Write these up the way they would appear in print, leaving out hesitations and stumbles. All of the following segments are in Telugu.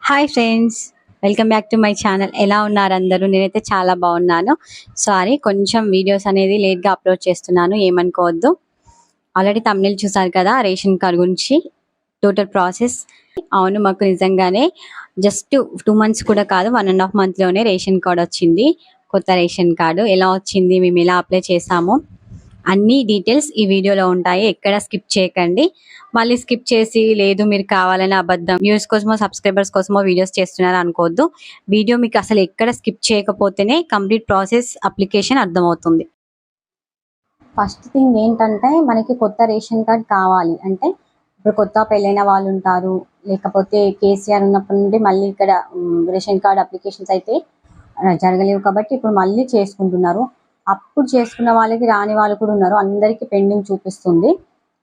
Hi friends, welcome back to my channel. ఎలా ఉన్నారు అందరూ? నేనైతే చాలా బాగున్నాను. సారీ, కొంచెం వీడియోస్ అనేది లేట్గా అప్లోడ్ చేస్తున్నాను, ఏమనుకోవద్దు. ఆల్రెడీ తమిళ చూసారు కదా రేషన్ కార్డ్ గురించి టోటల్ ప్రాసెస్. అవును, మాకు నిజంగానే జస్ట్ 2 months కూడా కాదు, 1.5 monthలోనే రేషన్ కార్డ్ వచ్చింది. కొత్త రేషన్ కార్డు ఎలా వచ్చింది, మేము ఎలా అప్లై చేసాము, అన్ని డీటెయిల్స్ ఈ వీడియోలో ఉంటాయి. ఎక్కడ స్కిప్ చేయకండి. మళ్ళీ స్కిప్ చేసి లేదు మీరు కావాలని అబద్ధం వ్యూస్ కోసమో సబ్స్క్రైబర్స్ కోసమో వీడియోస్ చేస్తున్నారు అనుకోవద్దు. వీడియో మీకు అసలు ఎక్కడ స్కిప్ చేయకపోతేనే కంప్లీట్ ప్రాసెస్ అప్లికేషన్ అర్థమవుతుంది. ఫస్ట్ థింగ్ ఏంటంటే, మనకి కొత్త రేషన్ కార్డ్ కావాలి అంటే, ఇప్పుడు కొత్త పెళ్ళైన వాళ్ళు ఉంటారు, లేకపోతే కేసీఆర్ ఉన్నప్పటి నుండి మళ్ళీ ఇక్కడ రేషన్ కార్డ్ అప్లికేషన్స్ అయితే జరగలేవు కాబట్టి ఇప్పుడు మళ్ళీ చేసుకుంటున్నారు. అప్పుడు చేసుకున్న వాళ్ళకి రాని వాళ్ళు కూడా ఉన్నారు, అందరికీ పెండింగ్ చూపిస్తుంది.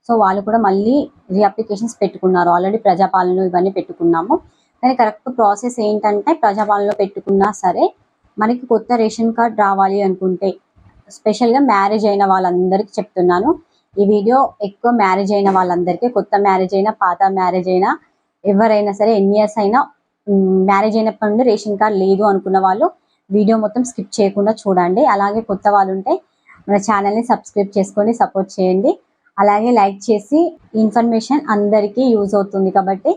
సో వాళ్ళు కూడా మళ్ళీ రీఅప్లికేషన్స్ పెట్టుకున్నారు. ఆల్రెడీ ప్రజాపాలన ఇవన్నీ పెట్టుకున్నాము, కానీ కరెక్ట్ ప్రాసెస్ ఏంటంటే, ప్రజాపాలనలో పెట్టుకున్నా సరే మనకి కొత్త రేషన్ కార్డ్ రావాలి అనుకుంటే, స్పెషల్గా మ్యారేజ్ అయిన వాళ్ళందరికీ చెప్తున్నాను ఈ వీడియో. ఎక్కువ మ్యారేజ్ అయిన వాళ్ళందరికీ, కొత్త మ్యారేజ్ అయినా పాత మ్యారేజ్ అయినా ఎవరైనా సరే, ఎన్ని ఇయర్స్ అయినా మ్యారేజ్ అయినప్పటి నుండి రేషన్ కార్డ్ లేదు అనుకున్న వాళ్ళు వీడియో మొత్తం స్కిప్ చేయకుండా చూడండి. అలాగే కొత్త వాళ్ళు ఉంటే మన ఛానల్ని సబ్స్క్రైబ్ చేసుకొని సపోర్ట్ చేయండి. అలాగే లైక్ చేసి ఇన్ఫర్మేషన్ అందరికీ యూజ్ అవుతుంది కాబట్టి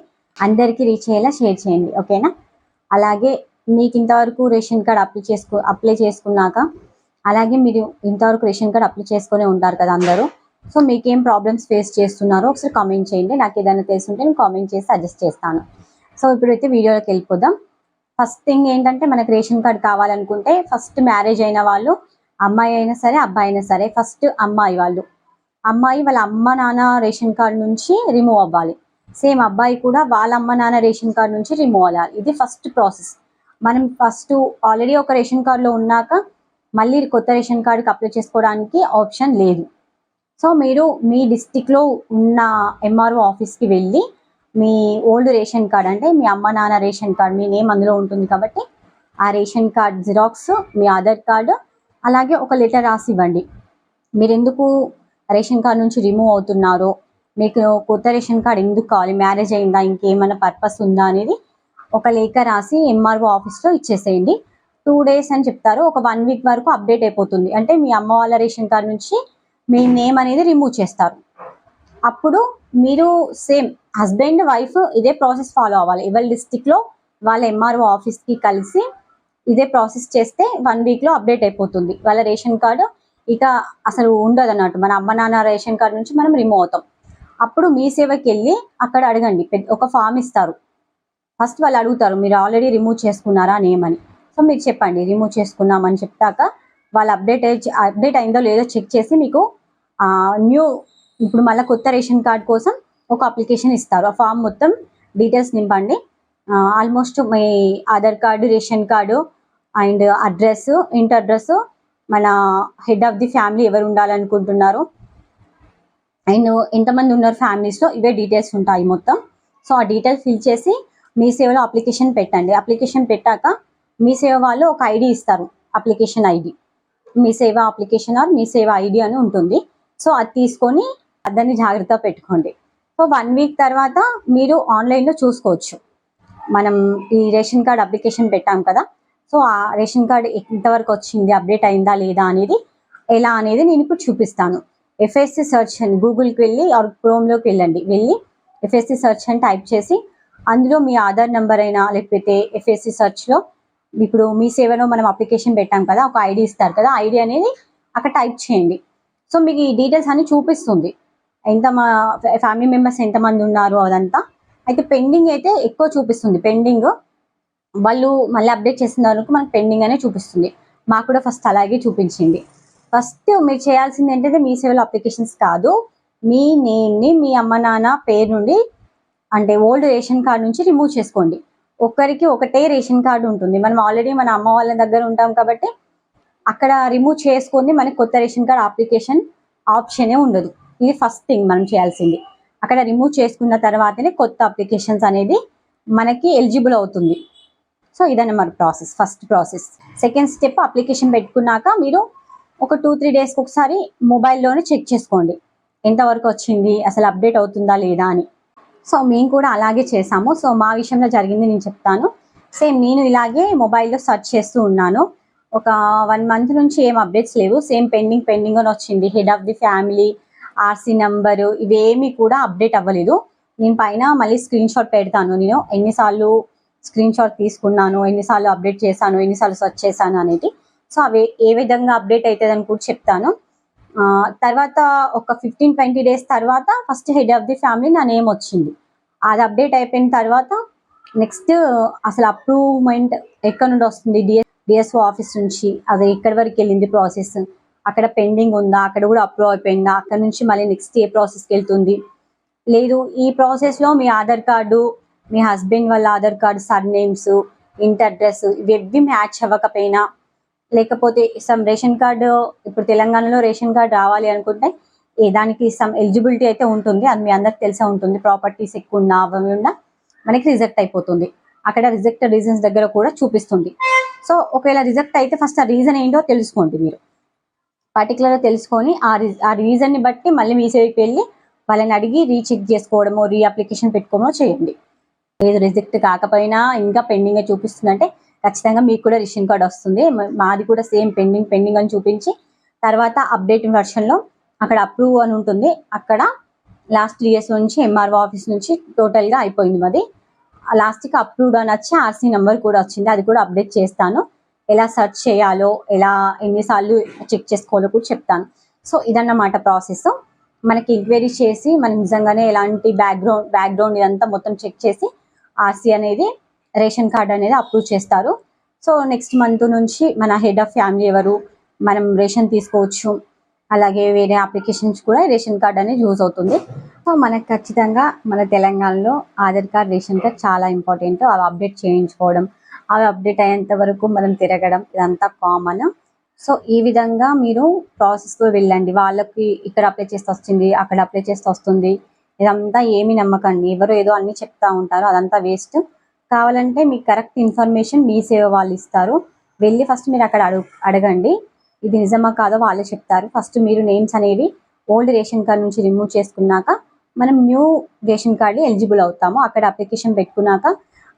అందరికీ రీచ్ అయ్యేలా షేర్ చేయండి, ఓకేనా? అలాగే మీకు ఇంతవరకు రేషన్ కార్డ్ అప్లై చేసుకున్నాక, అలాగే మీరు ఇంతవరకు రేషన్ కార్డ్ అప్లై చేసుకునే ఉంటారు కదా అందరూ. సో మీకేం ప్రాబ్లమ్స్ ఫేస్ చేస్తున్నారో ఒకసారి కామెంట్ చేయండి. నాకు ఏదైనా తెలుసుంటే నేను కామెంట్ చేసి సజెస్ట్ చేస్తాను. సో ఇప్పుడైతే వీడియోలోకి వెళ్ళిపోదాం. ఫస్ట్ థింగ్ ఏంటంటే, మనకు రేషన్ కార్డ్ కావాలనుకుంటే ఫస్ట్ మ్యారేజ్ అయిన వాళ్ళు, అమ్మాయి అయినా సరే అబ్బాయి అయినా సరే, ఫస్ట్ అమ్మాయి వాళ్ళ అమ్మ నాన్న రేషన్ కార్డ్ నుంచి రిమూవ్ అవ్వాలి. సేమ్ అబ్బాయి కూడా వాళ్ళ అమ్మ నాన్న రేషన్ కార్డ్ నుంచి రిమూవ్ అవ్వాలి. ఇది ఫస్ట్ ప్రాసెస్. మనం ఫస్ట్ ఆల్రెడీ ఒక రేషన్ కార్డులో ఉన్నాక మళ్ళీ కొత్త రేషన్ కార్డుకి అప్లై చేసుకోవడానికి ఆప్షన్ లేదు. సో మీరు మీ డిస్టిక్లో ఉన్న ఎంఆర్ఓ ఆఫీస్కి వెళ్ళి మీ ఓల్డ్ రేషన్ కార్డ్, అంటే మీ అమ్మ నాన్న రేషన్ కార్డ్, మీ నేమ్ అందులో ఉంటుంది కాబట్టి ఆ రేషన్ కార్డ్ జిరాక్స్, మీ ఆధార్ కార్డు, అలాగే ఒక లెటర్ రాసి ఇవ్వండి. మీరు ఎందుకు రేషన్ కార్డ్ నుంచి రిమూవ్ అవుతున్నారో, మీకు కొత్త రేషన్ కార్డ్ ఎందుకు కావాలి, మ్యారేజ్ అయిందా, ఇంకేమైనా పర్పస్ ఉందా అనేది ఒక లేఖ రాసి ఎంఆర్ఓ ఆఫీస్లో ఇచ్చేసేయండి. 2 days అని చెప్తారు, ఒక 1 week వరకు అప్డేట్ అయిపోతుంది. అంటే మీ అమ్మ వాళ్ళ రేషన్ కార్డ్ నుంచి మీ నేమ్ అనేది రిమూవ్ చేస్తారు. అప్పుడు మీరు సేమ్ హస్బెండ్ వైఫ్ ఇదే ప్రాసెస్ ఫాలో అవ్వాలి. ఎవరి డిస్టిక్లో వాళ్ళ ఎంఆర్ఓ ఆఫీస్కి కలిసి ఇదే ప్రాసెస్ చేస్తే 1 weekలో అప్డేట్ అయిపోతుంది వాళ్ళ రేషన్ కార్డు. ఇక అసలు ఉండదు అన్నట్టు, మన అమ్మ నాన్న రేషన్ కార్డు నుంచి మనం రిమూవ్ అవుతాం. అప్పుడు మీ సేవకి వెళ్ళి అక్కడ అడగండి, ఒక ఫామ్ ఇస్తారు. ఫస్ట్ వాళ్ళు అడుగుతారు మీరు ఆల్రెడీ రిమూవ్ చేసుకున్నారా నేమ్ అని. సో మీరు చెప్పండి రిమూవ్ చేసుకున్నామని చెప్తాక వాళ్ళు అప్డేట్ అయిందో లేదో చెక్ చేసి మీకు ఇప్పుడు మళ్ళీ కొత్త రేషన్ కార్డ్ కోసం ఒక అప్లికేషన్ ఇస్తారు. ఆ ఫామ్ మొత్తం డీటెయిల్స్ నింపండి. Almost me Aadhaar card, ration card and address, ఇంటి అడ్రస్, మన హెడ్ ఆఫ్ ది ఫ్యామిలీ ఎవరు ఉండాలనుకుంటున్నారు, అండ్ ఎంతమంది ఉన్నారు ఫ్యామిలీస్లో, ఇవే డీటెయిల్స్ ఉంటాయి మొత్తం. సో ఆ డీటెయిల్స్ ఫిల్ చేసి మీ సేవలో అప్లికేషన్ పెట్టండి. అప్లికేషన్ పెట్టాక మీ సేవ వాళ్ళు ఒక ఐడి ఇస్తారు, అప్లికేషన్ ఐడి, మీ సేవ అప్లికేషన్ ఆర్ మీ సేవ ఐడి అని ఉంటుంది. సో అది తీసుకొని దాన్ని జాగ్రత్తగా పెట్టుకోండి. సో 1 week తర్వాత మీరు ఆన్లైన్లో చూసుకోవచ్చు. మనం ఈ రేషన్ కార్డ్ అప్లికేషన్ పెట్టాం కదా, సో ఆ రేషన్ కార్డ్ ఎంతవరకు వచ్చింది, అప్డేట్ అయిందా లేదా అనేది ఎలా అనేది నేను ఇప్పుడు చూపిస్తాను. ఎఫ్ఎస్సి సెర్చ్ అని గూగుల్కి వెళ్ళి ఆర్ క్రోమ్లోకి వెళ్ళి ఎఫ్ఎస్సి సెర్చ్ అని టైప్ చేసి అందులో మీ ఆధార్ నెంబర్ అయినా, లేకపోతే ఎఫ్ఎస్సి సెర్చ్లో ఇప్పుడు మీ సేవలో మనం అప్లికేషన్ పెట్టాం కదా, ఒక ఐడి ఇస్తారు కదా, ఐడి అనేది అక్కడ టైప్ చేయండి. సో మీకు ఈ డీటెయిల్స్ అన్ని చూపిస్తుంది, మా ఫ్యామిలీ మెంబర్స్ ఎంతమంది ఉన్నారు అదంతా. అయితే పెండింగ్ అయితే ఎక్కువ చూపిస్తుంది. పెండింగ్ వాళ్ళు మళ్ళీ అప్డేట్ చేసిన వరకు మనకు పెండింగ్ అనే చూపిస్తుంది. మాకు కూడా ఫస్ట్ అలాగే చూపించింది. ఫస్ట్ మీరు చేయాల్సింది ఏంటంటే, మీ సేవలో అప్లికేషన్స్ కాదు, మీ నేమ్ని మీ అమ్మ నాన్న పేరు నుండి, అంటే ఓల్డ్ రేషన్ కార్డ్ నుంచి రిమూవ్ చేసుకోండి. ఒక్కరికి ఒకటే రేషన్ కార్డు ఉంటుంది. మనం ఆల్రెడీ మన అమ్మ వాళ్ళ దగ్గర ఉంటాం కాబట్టి అక్కడ రిమూవ్ చేసుకొని మనకి కొత్త రేషన్ కార్డ్ అప్లికేషన్ ఆప్షనే ఉండదు. ఇది ఫస్ట్ థింగ్ మనం చేయాల్సింది. అక్కడ రిమూవ్ చేసుకున్న తర్వాతనే కొత్త అప్లికేషన్స్ అనేది మనకి ఎలిజిబుల్ అవుతుంది. సో ఇదన్నమాట process, first process. Second step, application పెట్టుకున్నాక మీరు ఒక 2-3 daysకి ఒకసారి మొబైల్లోనే చెక్ చేసుకోండి ఎంతవరకు వచ్చింది, అసలు అప్డేట్ అవుతుందా లేదా అని. సో మేము కూడా అలాగే చేసాము. సో మా విషయంలో జరిగింది నేను చెప్తాను. సేమ్ నేను ఇలాగే మొబైల్లో సెర్చ్ చేస్తూ ఉన్నాను. ఒక 1 మంత్ నుంచి ఏం అప్డేట్స్ లేవు. సేమ్ పెండింగ్ అని వచ్చింది. Head of the family, RC number ఇవేమీ కూడా అప్డేట్ అవ్వలేదు. నేను పైన మళ్ళీ స్క్రీన్ షాట్ పెడతాను. నేను ఎన్నిసార్లు స్క్రీన్ షాట్ తీసుకున్నాను, ఎన్నిసార్లు అప్డేట్ చేశాను, ఎన్నిసార్లు సెర్చ్ చేశాను అనేది. సో అవి ఏ విధంగా అప్డేట్ అవుతుందని కూడా చెప్తాను. తర్వాత ఒక 15-20 డేస్ తర్వాత first head of the family నా నేమ్ వచ్చింది. అది అప్డేట్ అయిపోయిన తర్వాత నెక్స్ట్ అసలు అప్రూవ్మెంట్ ఎక్కడ నుండి వస్తుంది, డిఎస్ఓ ఆఫీస్ నుంచి, అది ఎక్కడి వరకు వెళ్ళింది ప్రాసెస్, అక్కడ పెండింగ్ ఉందా, అక్కడ కూడా అప్రూవ్ అయిపోయిందా, అక్కడ నుంచి మళ్ళీ నెక్స్ట్ ఏ ప్రాసెస్కి వెళ్తుంది, లేదు ఈ ప్రాసెస్లో మీ ఆధార్ కార్డు, మీ హస్బెండ్ వాళ్ళ ఆధార్ కార్డు సర్నేమ్స్, ఇంటి అడ్రస్ ఇవి మ్యాచ్ అవ్వకపోయినా, లేకపోతే సమ్ రేషన్ కార్డు, ఇప్పుడు తెలంగాణలో రేషన్ కార్డు రావాలి అనుకుంటే దానికి సమ్ ఎలిజిబిలిటీ అయితే ఉంటుంది. అది మీ అందరికి తెలిసే ఉంటుంది. ప్రాపర్టీస్ ఎక్కువ ఉన్నా అవి ఉన్నా మనకి రిజెక్ట్ అయిపోతుంది. అక్కడ రిజెక్ట్ రీజన్స్ దగ్గర కూడా చూపిస్తుంది. సో ఒకవేళ రిజెక్ట్ అయితే ఫస్ట్ ఆ రీజన్ ఏంటో తెలుసుకోండి. మీరు పర్టికులర్గా తెలుసుకొని ఆ రీజన్ని బట్టి మళ్ళీ మీ సేవకి వెళ్ళి వాళ్ళని అడిగి రీచెక్ చేసుకోవడమో, రీఅప్లికేషన్ పెట్టుకోవడమో చేయండి. లేదు రిజెక్ట్ కాకపోయినా ఇంకా పెండింగ్ చూపిస్తుందంటే ఖచ్చితంగా మీకు కూడా రేషన్ కార్డ్ వస్తుంది. మాది కూడా సేమ్ పెండింగ్ అని చూపించి తర్వాత అప్డేట్ వర్షన్లో అక్కడ అప్రూవ్ అని ఉంటుంది. అక్కడ లాస్ట్ 3 years నుంచి ఎంఆర్ఓ ఆఫీస్ నుంచి టోటల్గా అయిపోయింది. మాది లాస్ట్కి అప్రూవ్డ్ అని వచ్చి ఆర్సీ నెంబర్ కూడా వచ్చింది. అది కూడా అప్డేట్ చేస్తాను. ఎలా సెర్చ్ చేయాలో, ఎలా ఎన్నిసార్లు చెక్ చేసుకోవాలో కూడా చెప్తాను. సో ఇదన్నమాట ప్రాసెస్. మనకి ఎంక్వైరీ చేసి మనం నిజంగానే ఎలాంటి బ్యాక్గ్రౌండ్ ఇదంతా మొత్తం చెక్ చేసి ఆర్సీ అనేది, రేషన్ కార్డ్ అనేది అప్రూవ్ చేస్తారు. సో నెక్స్ట్ మంత్ నుంచి మన హెడ్ ఆఫ్ ఫ్యామిలీ ఎవరు, మనం రేషన్ తీసుకోవచ్చు. అలాగే వేరే అప్లికేషన్స్ కూడా రేషన్ కార్డ్ అనేది యూజ్ అవుతుంది. సో మనకు ఖచ్చితంగా మన తెలంగాణలో ఆధార్ కార్డ్, రేషన్ కార్డ్ చాలా ఇంపార్టెంట్. అవి అప్డేట్ చేయించుకోవడం, అవి అప్డేట్ అయ్యేంత వరకు మనం తిరగడం ఇదంతా కామన్. సో ఈ విధంగా మీరు ప్రాసెస్లో వెళ్ళండి. వాళ్ళకి ఇక్కడ అప్లై చేస్తే వస్తుంది, అక్కడ అప్లై చేస్తే వస్తుంది, ఇదంతా ఏమి నమ్మకండి. ఎవరు ఏదో అన్నీ చెప్తా ఉంటారు, అదంతా వేస్ట్. కావాలంటే మీకు కరెక్ట్ ఇన్ఫర్మేషన్ మీ సేవ వాళ్ళు ఇస్తారు. వెళ్ళి ఫస్ట్ మీరు అక్కడ అడగండి. ఇది నిజమా కాదో వాళ్ళే చెప్తారు. ఫస్ట్ మీరు నేమ్స్ అనేవి ఓల్డ్ రేషన్ కార్డ్ నుంచి రిమూవ్ చేసుకున్నాక మనం న్యూ రేషన్ కార్డు ఎలిజిబుల్ అవుతాము. అక్కడ అప్లికేషన్ పెట్టుకున్నాక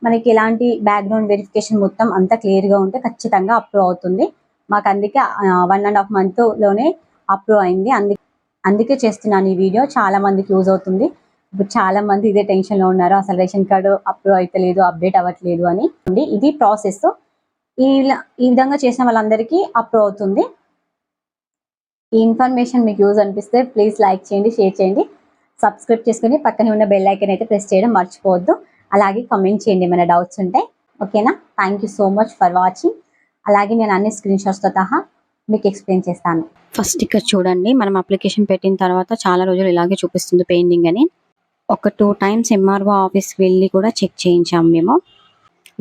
మనకి ఎలాంటి బ్యాక్గ్రౌండ్ వెరిఫికేషన్ మొత్తం అంతా క్లియర్గా ఉంటే ఖచ్చితంగా అప్రూవ్ అవుతుంది. మాకు అందుకే 1.5 monthలోనే అప్రూవ్ అయింది. అందుకే చేస్తున్నాను ఈ వీడియో. చాలా మందికి యూజ్ అవుతుంది. ఇప్పుడు చాలా మంది ఇదే టెన్షన్లో ఉన్నారు, అసలు రేషన్ కార్డు అప్రూవ్ అవుతలేదు, అప్డేట్ అవ్వట్లేదు అని. ఇది ప్రాసెస్. ఈ విధంగా చేసిన వాళ్ళందరికీ అప్రూవ్ అవుతుంది. ఈ ఇన్ఫర్మేషన్ మీకు యూజ్ అనిపిస్తే ప్లీజ్ లైక్ చేయండి, షేర్ చేయండి, సబ్స్క్రైబ్ చేసుకుని పక్కనే ఉన్న బెల్ ఐకాన్ అయితే ప్రెస్ చేయడం మర్చిపోవద్దు. అలాగే కమెంట్ చేయండి ఏమైనా డౌట్స్ ఉంటే. ఓకేనా? Thank you so much for watching. అలాగే నేను అన్ని స్క్రీన్ షాట్స్తో సహా మీకు ఎక్స్ప్లెయిన్ చేస్తాను. ఫస్ట్ ఇక్కడ చూడండి, మనం అప్లికేషన్ పెట్టిన తర్వాత చాలా రోజులు ఇలాగే చూపిస్తుంది పెండింగ్ అని. ఒక 2 times ఎంఆర్ఓ ఆఫీస్కి వెళ్ళి కూడా చెక్ చేయించాము మేము.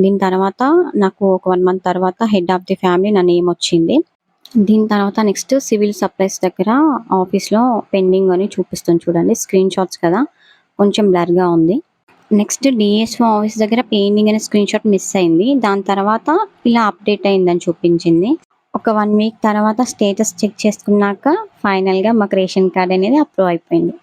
దీని తర్వాత నాకు ఒక 1 month తర్వాత హెడ్ ఆఫ్ ది ఫ్యామిలీ నా నేమ్ వచ్చింది. దీని తర్వాత నెక్స్ట్ సివిల్ సప్లైస్ దగ్గర ఆఫీస్లో పెండింగ్ అని చూపిస్తుంది చూడండి. స్క్రీన్ షాట్స్ కదా, కొంచెం బ్లర్గా ఉంది. నెక్స్ట్ డిఎస్ఓ ఆఫీస్ దగ్గర పెండింగ్ అనే స్క్రీన్ షాట్ మిస్ అయింది. దాని తర్వాత ఇలా అప్డేట్ అయిందని చూపించింది. ఒక 1 week తర్వాత స్టేటస్ చెక్ చేసుకున్నాక ఫైనల్గా మాకు రేషన్ కార్డ్ అనేది అప్రూవ్ అయిపోయింది.